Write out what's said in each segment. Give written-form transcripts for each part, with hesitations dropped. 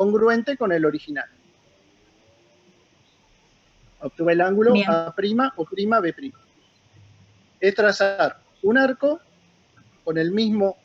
congruente con el original. Obtuve el ángulo Bien. A' o' B'. Es trazar un arco con el mismo,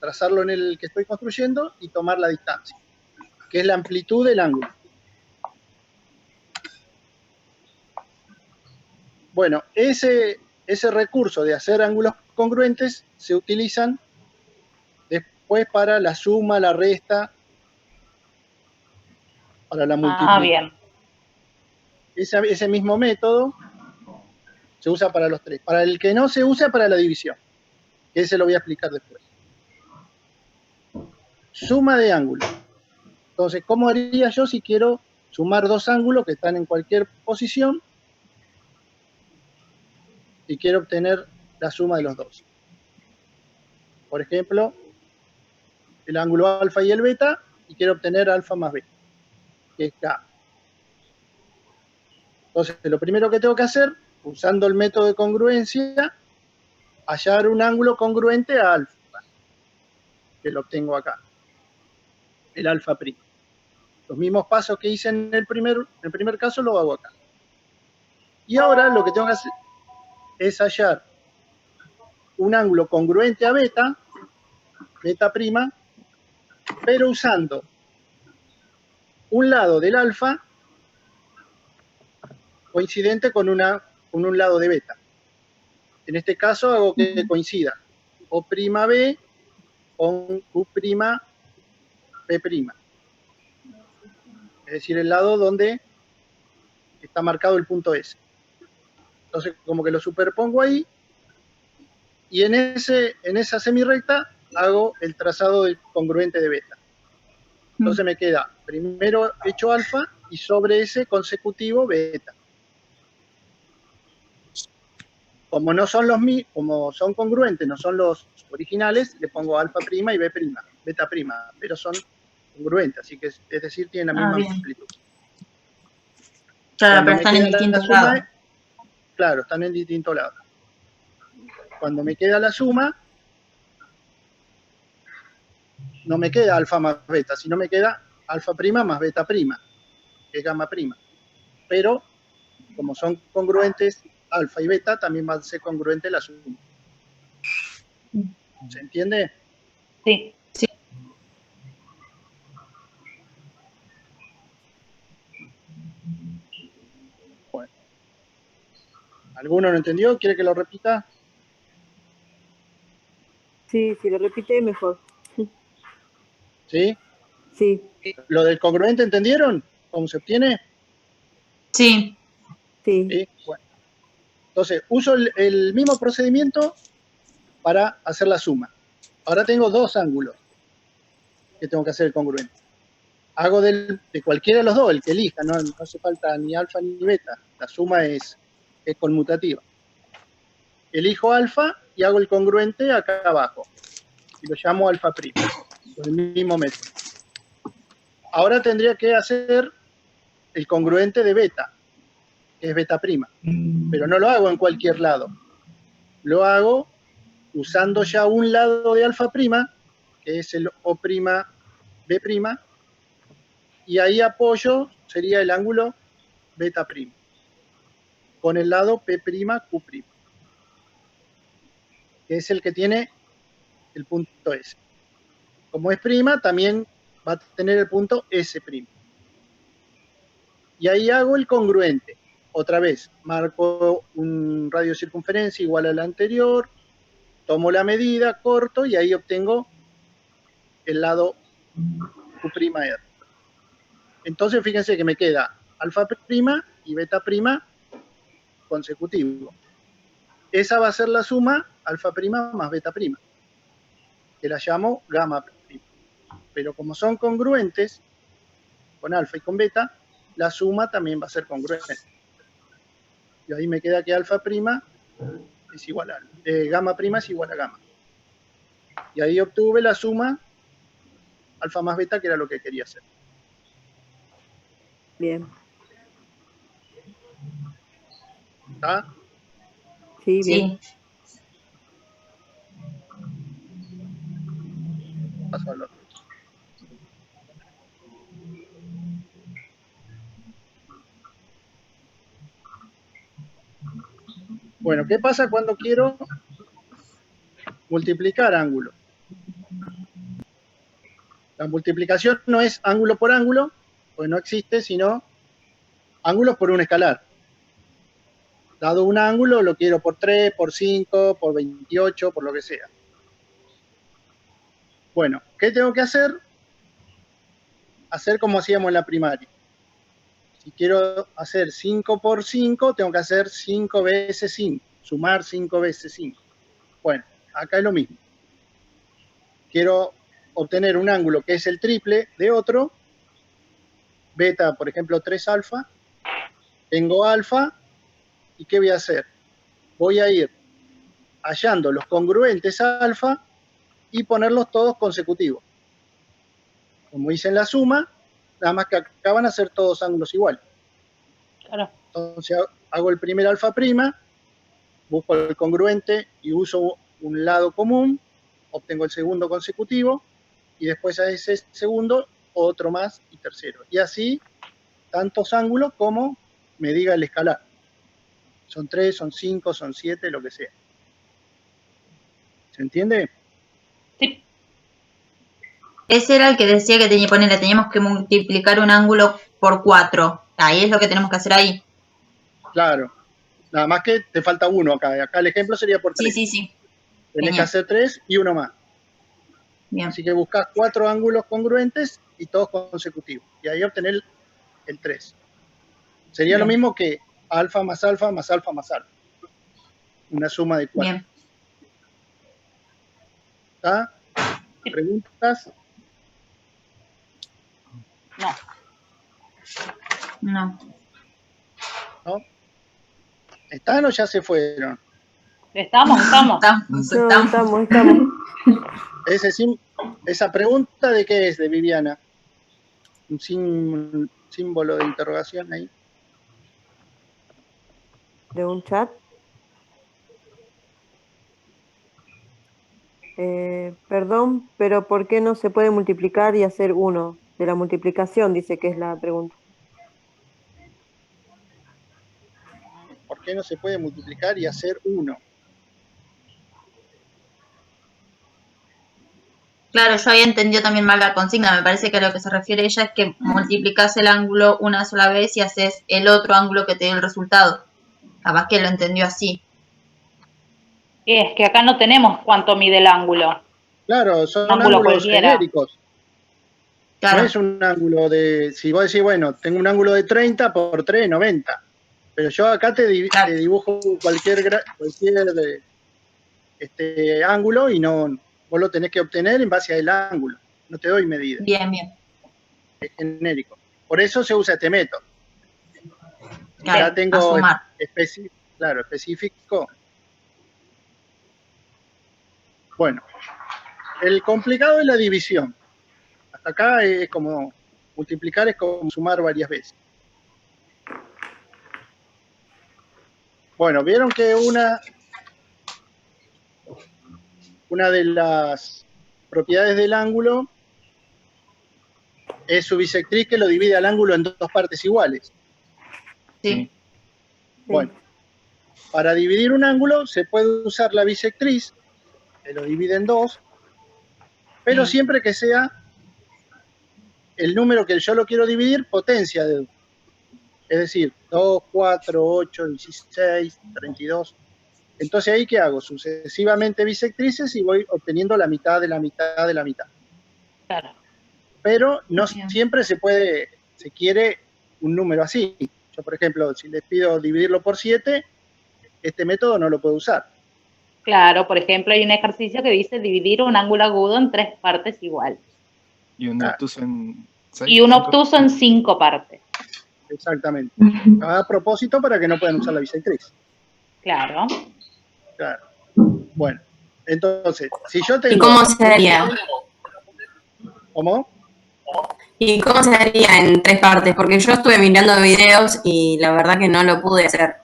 trazarlo en el que estoy construyendo y tomar la distancia, que es la amplitud del ángulo. Bueno, ese recurso de hacer ángulos congruentes se utilizan después para la suma, la resta, para la multiplicación. Bien. Ese mismo método se usa para los tres. Para el que no se usa, para la división, que ese lo voy a explicar después. Suma de ángulos. Entonces, ¿cómo haría yo si quiero sumar dos ángulos que están en cualquier posición y quiero obtener la suma de los dos? Por ejemplo, el ángulo alfa y el beta, y quiero obtener alfa más beta, que es K. Entonces, lo primero que tengo que hacer, usando el método de congruencia, hallar un ángulo congruente a alfa, que lo obtengo acá, el alfa primo. Los mismos pasos que hice en el primer caso, lo hago acá. Y ahora lo que tengo que hacer es hallar un ángulo congruente a beta, beta prima, pero usando un lado del alfa coincidente con un lado de beta. En este caso hago que coincida O'B con U'B'. Es decir, el lado donde está marcado el punto S. Entonces, como que lo superpongo ahí, y en esa semirrecta hago el trazado del congruente de beta. Entonces me queda primero hecho alfa y sobre ese consecutivo beta. Como no son como son congruentes, no son los originales, le pongo alfa prima y beta prima, pero son congruentes, así que es decir, tienen la misma amplitud. Claro, pero están en distintos lados. Claro, están en distintos lados. Cuando me queda la suma, no me queda alfa más beta, sino me queda alfa prima más beta prima, que es gamma prima. Pero, como son congruentes alfa y beta, también va a ser congruente la suma. ¿Se entiende? Sí. Sí. Bueno. ¿Alguno no entendió? ¿Quiere que lo repita? Sí, si lo repite mejor. ¿Sí? Sí. ¿Lo del congruente entendieron? ¿Cómo se obtiene? Sí. Sí. ¿Sí? Bueno. Entonces, uso el mismo procedimiento para hacer la suma. Ahora tengo dos ángulos que tengo que hacer el congruente. Hago de cualquiera de los dos, el que elija, no hace falta ni alfa ni beta. La suma es conmutativa. Elijo alfa y hago el congruente acá abajo. Y lo llamo alfa primo, con el mismo método. Ahora tendría que hacer el congruente de beta, que es beta prima. Pero no lo hago en cualquier lado. Lo hago usando ya un lado de alfa prima, que es el O'B', y ahí apoyo sería el ángulo beta prima, con el lado P'Q', que es el que tiene el punto S. Como es prima, también va a tener el punto S'. Y ahí hago el congruente. Otra vez, marco un radio de circunferencia igual al anterior, tomo la medida, corto, y ahí obtengo el lado Q'R. Entonces, fíjense que me queda alfa prima y beta prima consecutivo. Esa va a ser la suma alfa prima más beta prima, que la llamo gamma prima. Pero como son congruentes con alfa y con beta, la suma también va a ser congruente. Y ahí me queda que alfa prima es igual a gamma prima es igual a gamma. Y ahí obtuve la suma alfa más beta, que era lo que quería hacer. Bien. ¿Está? Sí, bien. Sí. Paso al otro. Bueno, ¿qué pasa cuando quiero multiplicar ángulos? La multiplicación no es ángulo por ángulo, pues no existe, sino ángulos por un escalar. Dado un ángulo, lo quiero por 3, por 5, por 28, por lo que sea. Bueno, ¿qué tengo que hacer? Hacer como hacíamos en la primaria. Si quiero hacer 5 por 5, tengo que hacer 5 veces 5, sumar 5 veces 5. Bueno, acá es lo mismo. Quiero obtener un ángulo que es el triple de otro, beta, por ejemplo, 3 alfa, tengo alfa, ¿y qué voy a hacer? Voy a ir hallando los congruentes alfa y ponerlos todos consecutivos. Como hice en la suma, nada más que acá van a ser todos ángulos iguales. Claro. Entonces hago el primer alfa prima, busco el congruente y uso un lado común, obtengo el segundo consecutivo y después a ese segundo otro más y tercero. Y así tantos ángulos como me diga el escalar. Son 3, son 5, son 7, lo que sea. ¿Se entiende? Sí. Ese era el que decía que teníamos que multiplicar un ángulo por 4. Ahí es lo que tenemos que hacer ahí. Claro. Nada más que te falta uno acá. Acá el ejemplo sería por 3. Sí. Tenés que hacer 3 y uno más. Bien. Así que buscas 4 ángulos congruentes y todos consecutivos. Y ahí obtener el 3. Sería Bien. lo mismo que alfa más alfa más alfa más alfa. Una suma de 4. Bien. ¿Está? ¿Preguntas? No. ¿No? ¿Están o ya se fueron? Estamos. Estamos. Esa pregunta de qué es, de Viviana. Un símbolo de interrogación ahí. ¿De un chat? Perdón, pero ¿por qué no se puede multiplicar y hacer 1? De la multiplicación, dice que es la pregunta. ¿Por qué no se puede multiplicar y hacer 1? Claro, yo había entendido también mal la consigna. Me parece que a lo que se refiere ella es que multiplicás el ángulo una sola vez y haces el otro ángulo que te dio el resultado. Capaz que lo entendió así. Es que acá no tenemos cuánto mide el ángulo. Claro, son Un ángulo ángulos cualquiera. genéricos. Claro. No es un ángulo de, si vos decís, bueno, tengo un ángulo de 30 por 3, 90. Pero yo acá te dibujo cualquier ángulo y no, vos lo tenés que obtener en base al ángulo. No te doy medida. Bien. Es genérico. Por eso se usa este método. Claro, Ya tengo a sumar. específico. Bueno, el complicado es la división. Hasta acá es como multiplicar, es como sumar varias veces. Bueno, vieron que una de las propiedades del ángulo es su bisectriz, que lo divide al ángulo en dos partes iguales. Sí. Bueno, para dividir un ángulo se puede usar la bisectriz, que lo divide en dos, pero siempre que sea el número que yo lo quiero dividir potencia de 2. Es decir, 2, 4, 8, 16, 32. Entonces, ¿ahí qué hago? Sucesivamente bisectrices y voy obteniendo la mitad de la mitad de la mitad. Claro. Pero no siempre se quiere un número así. Yo, por ejemplo, si les pido dividirlo por 7, este método no lo puedo usar. Claro, por ejemplo, hay un ejercicio que dice dividir un ángulo agudo en 3 partes iguales. Y un obtuso en 6. Y un obtuso en 5 partes. Exactamente. A propósito, para que no puedan usar la bisectriz. Claro. Bueno, entonces, si yo tengo... ¿Y cómo se haría? ¿Cómo? ¿Y cómo se haría en 3 partes? Porque yo estuve mirando videos y la verdad que no lo pude hacer.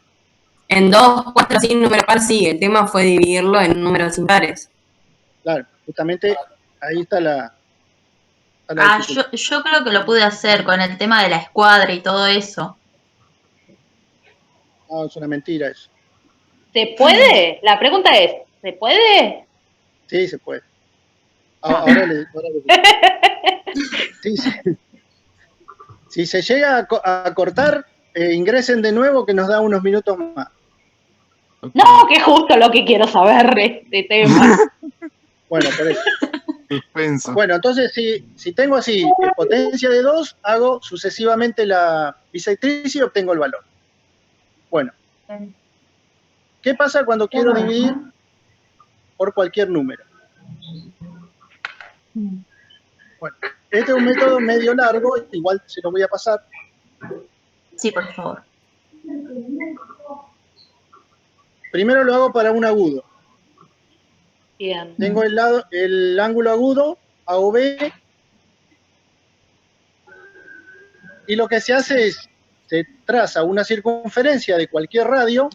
En 2, 4, 5 número par sí, el tema fue dividirlo en números impares. Claro, justamente ahí está la yo creo que lo pude hacer con el tema de la escuadra y todo eso. No, es una mentira eso. ¿Se puede? La pregunta es, ¿se puede? Sí, se puede. Ahora le sí, sí. Si se llega a cortar, ingresen de nuevo que nos da unos minutos más. Ok. No, que es justo lo que quiero saber de este tema. Bueno, por eso. Suspenso. Bueno, entonces si tengo así potencia de 2, hago sucesivamente la bisectriz y obtengo el valor. Bueno, ¿qué pasa cuando quiero dividir por cualquier número? Bueno, este es un método medio largo, igual se lo voy a pasar. Sí, por favor. Primero lo hago para un agudo. Bien. Tengo el ángulo agudo, AOB, y lo que se hace es, se traza una circunferencia de cualquier radio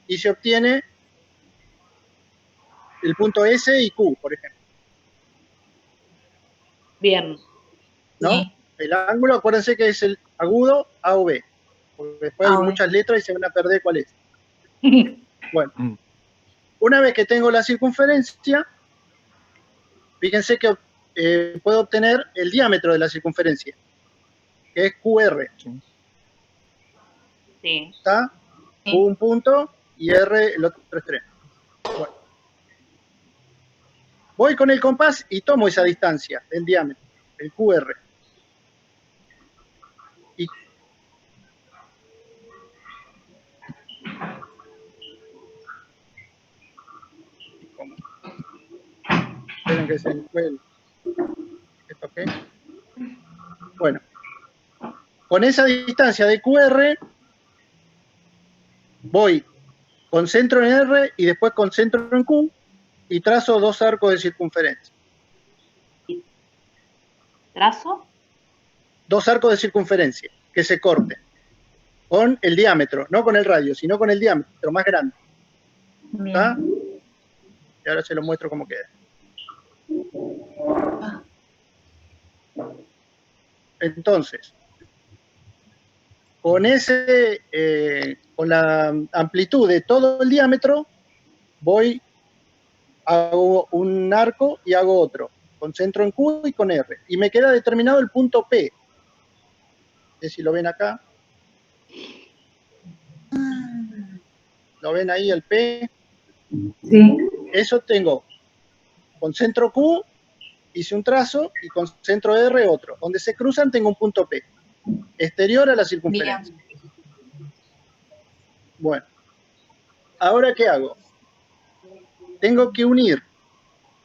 y se obtiene el punto S y Q, por ejemplo. Bien. ¿No? Sí. El ángulo, acuérdense que es el agudo AOB, porque después hay AOB. muchas letras y se van a perder cuál es. Bueno, Mm. una vez que tengo la circunferencia, fíjense que puedo obtener el diámetro de la circunferencia, que es QR. Sí. ¿Está? Sí. Q un punto y R el otro extremo. Bueno. Voy con el compás y tomo esa distancia, el diámetro, el QR. Y ¿cómo? Esperen que se fue esto, ¿ok? Bueno, con esa distancia de QR voy, concentro en R y después concentro en Q y trazo 2 arcos de circunferencia. ¿Trazo? 2 arcos de circunferencia que se corten con el diámetro, no con el radio, sino con el diámetro más grande. ¿Está? Y ahora se lo muestro cómo queda. Entonces, con con la amplitud de todo el diámetro, hago un arco y hago otro. Concentro en Q y con R. Y me queda determinado el punto P. No sé si lo ven acá. ¿Lo ven ahí el P? Sí. Eso tengo. Concentro Q, hice un trazo, y concentro R otro. Donde se cruzan tengo un punto P. Exterior a la circunferencia. Bien. Bueno. ¿Ahora qué hago? Tengo que unir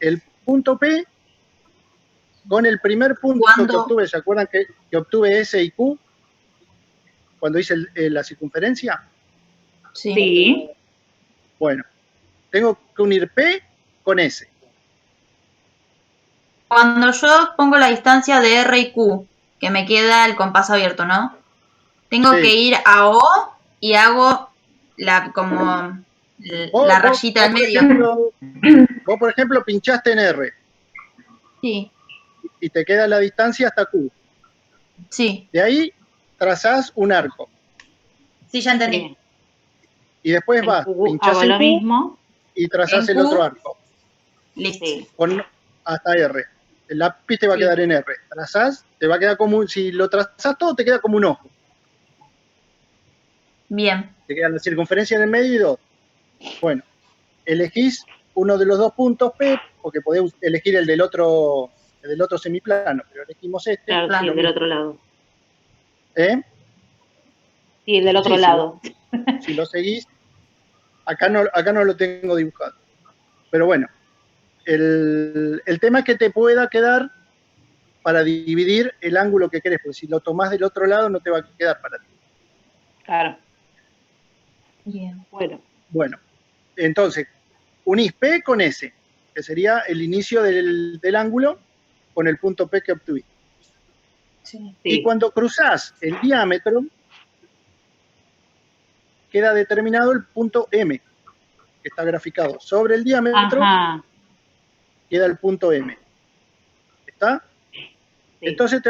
el punto P con el primer punto que obtuve. ¿Se acuerdan que obtuve S y Q cuando hice la circunferencia? Sí. Sí. Bueno, tengo que unir P con S. Cuando yo pongo la distancia de R y Q, que me queda el compás abierto, ¿no? Tengo Sí. que ir a O y hago la rayita del medio. Vos, por ejemplo, pinchaste en R Sí, y te queda la distancia hasta Q. sí, De ahí trazás un arco. sí, ya entendí. Bien. Y después En vas, Q pinchás hago en lo Q mismo. y trazás En el Q. otro arco. Listo. Sí. Hasta R. El lápiz te va a Sí. quedar en R. Trazás, te va a quedar como si lo trazás todo, te queda como un ojo. Bien. Te queda la circunferencia en el medio y 2. Bueno, elegís uno de los 2 puntos P, porque podés elegir el del otro semiplano, pero elegimos este. Claro, sí, Claro. del otro lado. ¿Eh? Sí, del otro Sí, lado. Si lo seguís, acá no lo tengo dibujado. Pero bueno, el tema es que te pueda quedar para dividir el ángulo que querés, porque si lo tomás del otro lado no te va a quedar para ti. Claro. Bien. Bueno. Bueno, entonces, unís P con S, que sería el inicio del ángulo con el punto P que obtuviste. Sí. Y cuando cruzás el diámetro, queda determinado el punto M, que está graficado. Sobre el diámetro Ajá. queda el punto M. ¿Está? Sí. Entonces te